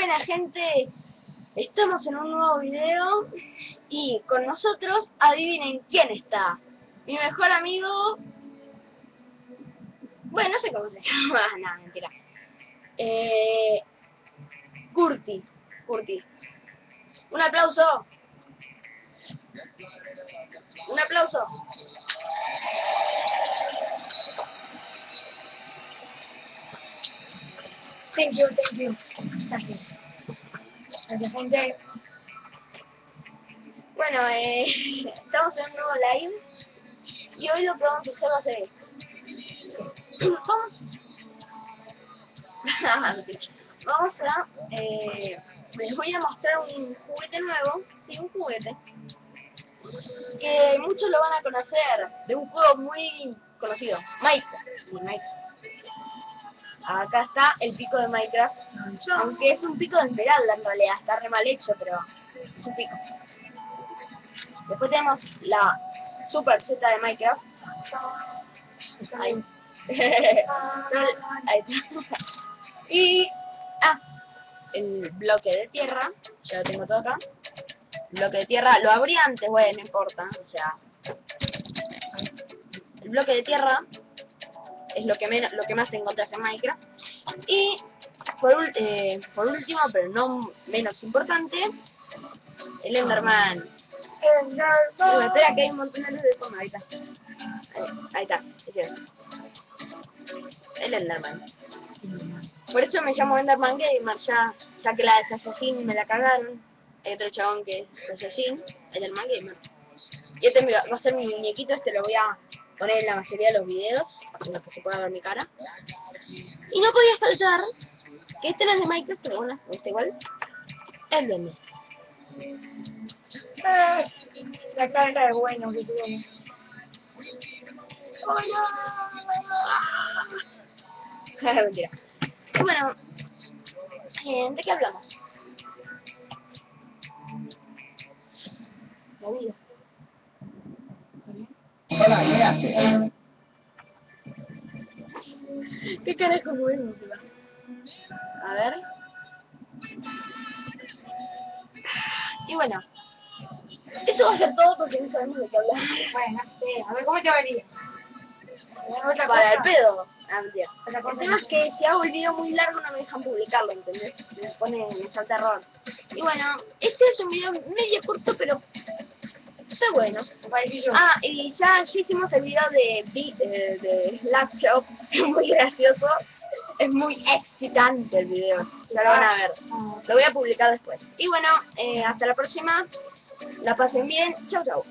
Buena gente, estamos en un nuevo video y con nosotros, adivinen quién está. Mi mejor amigo, bueno, no sé cómo se llama, no, mentira. Curti. Un aplauso. Un aplauso. Thank you. Gracias. Gracias, gente. Bueno, estamos en un nuevo live y hoy lo que vamos a hacer va a ser esto. Vamos a, les voy a mostrar un juguete nuevo, sí, un juguete, que muchos lo van a conocer, de un juego muy conocido, Minecraft. Sí, Minecraft. Acá está el pico de Minecraft, aunque es un pico de esmeralda en realidad, está re mal hecho, pero es un pico. Después tenemos la Super Z de Minecraft. Ahí. Ahí está. Y el bloque de tierra, ya lo tengo todo acá. El bloque de tierra, lo abrí antes, bueno, no importa, o sea. El bloque de tierra es lo que más te encontrás en Minecraft. Y por último, pero no menos importante, el Enderman. Espera que hay un montón de luz de fondo, ahí está. Ahí está, el Enderman. Por eso me llamo Enderman Gamer, ya que la de Assassin me la cagaron. Hay otro chabón que es Assassin, Enderman Gamer. Y este va a ser mi muñequito, este lo voy a poner en la mayoría de los videos, en los que se pueda ver mi cara. Y no podía faltar, que este no es de Minecraft, pero bueno, está igual, es de mí. La cara de bueno que tiene. Mentira. Y bueno, ¿de qué hablamos? La vida. Hola, ¿qué haces? ¿Qué carajo movemos? A ver. Y bueno, eso va a ser todo porque no sabemos de qué hablar. Bueno, no sé. A ver, ¿cómo te venía? Para el pedo. Mentira. El tema es que si hago el video muy largo no me dejan publicarlo, ¿entendés? Me salta error. Y bueno, este es un video medio corto, pero está bueno. Y ya hicimos el video de Slapshot, que es muy gracioso. Es muy excitante el video, ya lo van a ver. Lo voy a publicar después. Y bueno, hasta la próxima. La pasen bien. Chau, chau.